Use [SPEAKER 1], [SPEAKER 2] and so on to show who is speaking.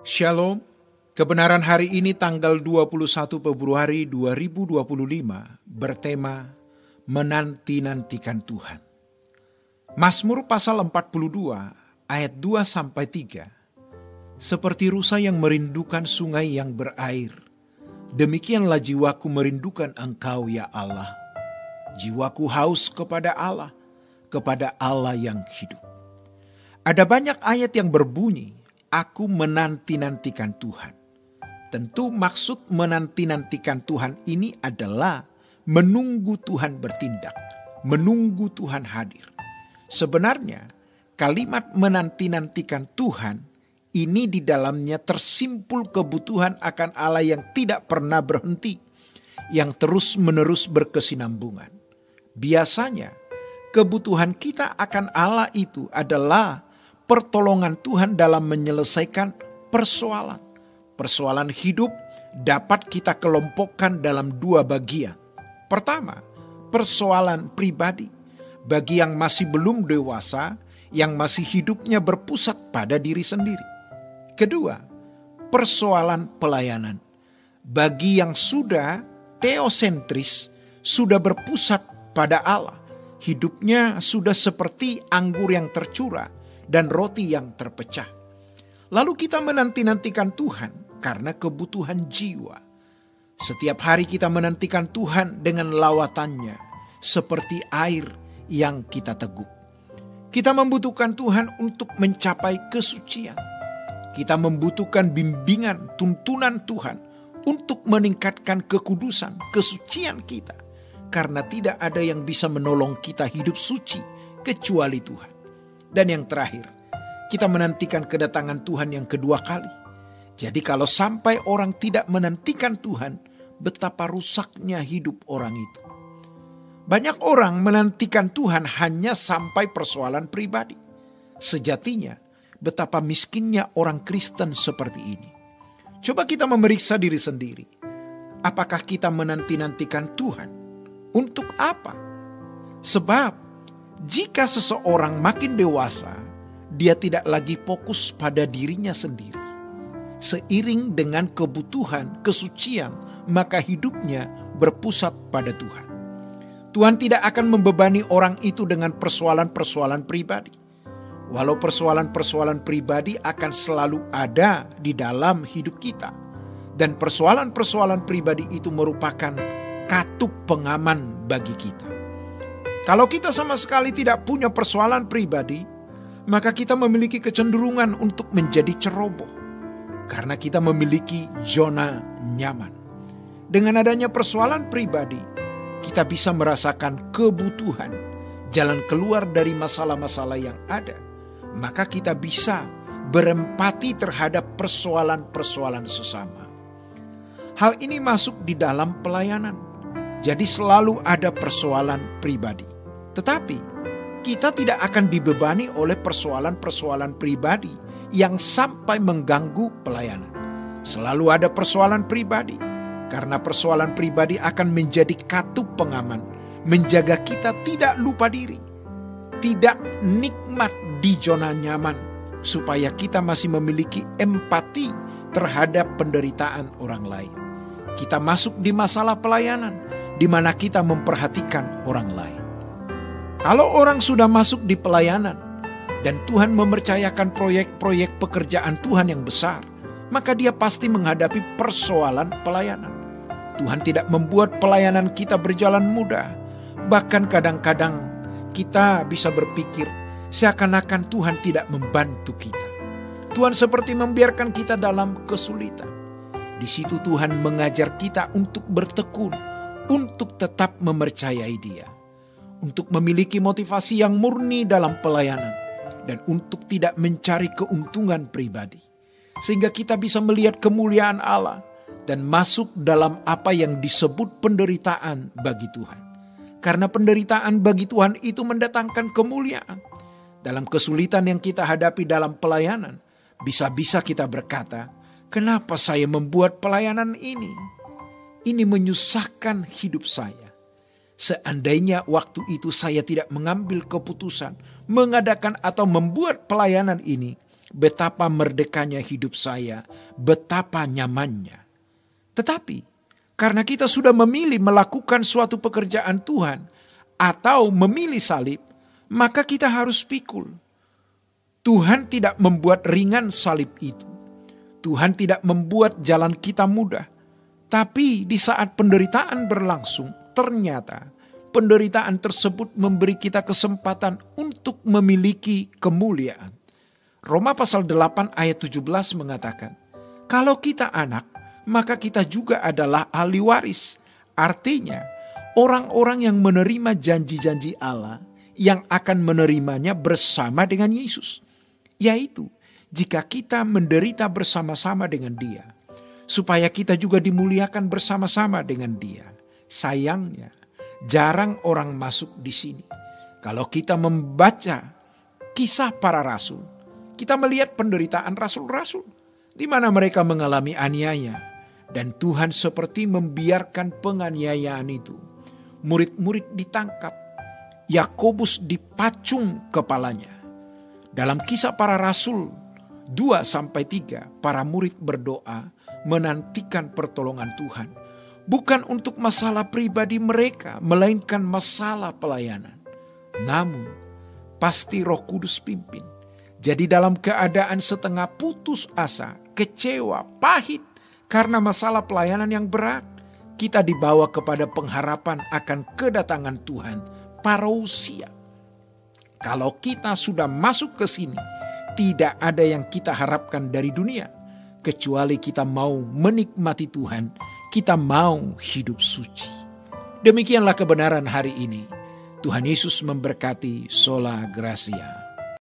[SPEAKER 1] Shalom, kebenaran hari ini tanggal 21 Februari 2025 bertema Menanti-nantikan Tuhan. Mazmur pasal 42 ayat 2-3. Seperti rusa yang merindukan sungai yang berair, demikianlah jiwaku merindukan Engkau ya Allah. Jiwaku haus kepada Allah yang hidup. Ada banyak ayat yang berbunyi, aku menanti-nantikan Tuhan. Tentu maksud menanti-nantikan Tuhan ini adalah menunggu Tuhan bertindak, menunggu Tuhan hadir. Sebenarnya kalimat menanti-nantikan Tuhan ini di dalamnya tersimpul kebutuhan akan Allah yang tidak pernah berhenti, yang terus-menerus berkesinambungan. Biasanya kebutuhan kita akan Allah itu adalah pertolongan Tuhan dalam menyelesaikan persoalan. Persoalan hidup dapat kita kelompokkan dalam dua bagian. Pertama, persoalan pribadi. Bagi yang masih belum dewasa, yang masih hidupnya berpusat pada diri sendiri. Kedua, persoalan pelayanan. Bagi yang sudah teosentris, sudah berpusat pada Allah. Hidupnya sudah seperti anggur yang tercurah dan roti yang terpecah. Lalu kita menanti-nantikan Tuhan karena kebutuhan jiwa. Setiap hari kita menantikan Tuhan dengan lawatannya, seperti air yang kita teguk. Kita membutuhkan Tuhan untuk mencapai kesucian. Kita membutuhkan bimbingan, tuntunan Tuhan untuk meningkatkan kekudusan, kesucian kita. Karena tidak ada yang bisa menolong kita hidup suci kecuali Tuhan. Dan yang terakhir, kita menantikan kedatangan Tuhan yang kedua kali. Jadi kalau sampai orang tidak menantikan Tuhan, betapa rusaknya hidup orang itu. Banyak orang menantikan Tuhan hanya sampai persoalan pribadi. Sejatinya, betapa miskinnya orang Kristen seperti ini. Coba kita memeriksa diri sendiri. Apakah kita menanti-nantikan Tuhan? Untuk apa? Sebab jika seseorang makin dewasa, dia tidak lagi fokus pada dirinya sendiri. Seiring dengan kebutuhan kesucian, maka hidupnya berpusat pada Tuhan. Tuhan tidak akan membebani orang itu dengan persoalan-persoalan pribadi. Walau persoalan-persoalan pribadi akan selalu ada di dalam hidup kita. Dan persoalan-persoalan pribadi itu merupakan katup pengaman bagi kita. Kalau kita sama sekali tidak punya persoalan pribadi, maka kita memiliki kecenderungan untuk menjadi ceroboh. Karena kita memiliki zona nyaman. Dengan adanya persoalan pribadi, kita bisa merasakan kebutuhan, jalan keluar dari masalah-masalah yang ada. Maka kita bisa berempati terhadap persoalan-persoalan sesama. Hal ini masuk di dalam pelayanan. Jadi selalu ada persoalan pribadi. Tetapi kita tidak akan dibebani oleh persoalan-persoalan pribadi yang sampai mengganggu pelayanan. Selalu ada persoalan pribadi. Karena persoalan pribadi akan menjadi katup pengaman. Menjaga kita tidak lupa diri. Tidak nikmat di zona nyaman. Supaya kita masih memiliki empati terhadap penderitaan orang lain. Kita masuk di masalah pelayanan, di mana kita memperhatikan orang lain. Kalau orang sudah masuk di pelayanan dan Tuhan mempercayakan proyek-proyek pekerjaan Tuhan yang besar, maka dia pasti menghadapi persoalan pelayanan. Tuhan tidak membuat pelayanan kita berjalan mudah. Bahkan kadang-kadang kita bisa berpikir seakan-akan Tuhan tidak membantu kita. Tuhan seperti membiarkan kita dalam kesulitan. Di situ Tuhan mengajar kita untuk bertekun, untuk tetap mempercayai Dia, untuk memiliki motivasi yang murni dalam pelayanan, dan untuk tidak mencari keuntungan pribadi. Sehingga kita bisa melihat kemuliaan Allah dan masuk dalam apa yang disebut penderitaan bagi Tuhan. Karena penderitaan bagi Tuhan itu mendatangkan kemuliaan. Dalam kesulitan yang kita hadapi dalam pelayanan, bisa-bisa kita berkata, kenapa saya membuat pelayanan ini? Ini menyusahkan hidup saya. Seandainya waktu itu saya tidak mengambil keputusan, mengadakan atau membuat pelayanan ini, betapa merdekanya hidup saya, betapa nyamannya. Tetapi karena kita sudah memilih melakukan suatu pekerjaan Tuhan atau memilih salib, maka kita harus pikul. Tuhan tidak membuat ringan salib itu. Tuhan tidak membuat jalan kita mudah. Tapi di saat penderitaan berlangsung, ternyata penderitaan tersebut memberi kita kesempatan untuk memiliki kemuliaan. Roma pasal 8 ayat 17 mengatakan, kalau kita anak, maka kita juga adalah ahli waris. Artinya, orang-orang yang menerima janji-janji Allah yang akan menerimanya bersama dengan Yesus. Yaitu, jika kita menderita bersama-sama dengan Dia, supaya kita juga dimuliakan bersama-sama dengan Dia. Sayangnya, jarang orang masuk di sini. Kalau kita membaca kisah para rasul, kita melihat penderitaan rasul-rasul, di mana mereka mengalami aniaya, dan Tuhan seperti membiarkan penganiayaan itu. Murid-murid ditangkap, Yakobus dipacung kepalanya. Dalam kisah para rasul 2-3, para murid berdoa menantikan pertolongan Tuhan. Bukan untuk masalah pribadi mereka, melainkan masalah pelayanan. Namun, pasti Roh Kudus pimpin. Jadi dalam keadaan setengah putus asa, kecewa, pahit karena masalah pelayanan yang berat, kita dibawa kepada pengharapan akan kedatangan Tuhan parousia. Kalau kita sudah masuk ke sini, tidak ada yang kita harapkan dari dunia, kecuali kita mau menikmati Tuhan, kita mau hidup suci. Demikianlah kebenaran hari ini. Tuhan Yesus memberkati. Sola Gracia.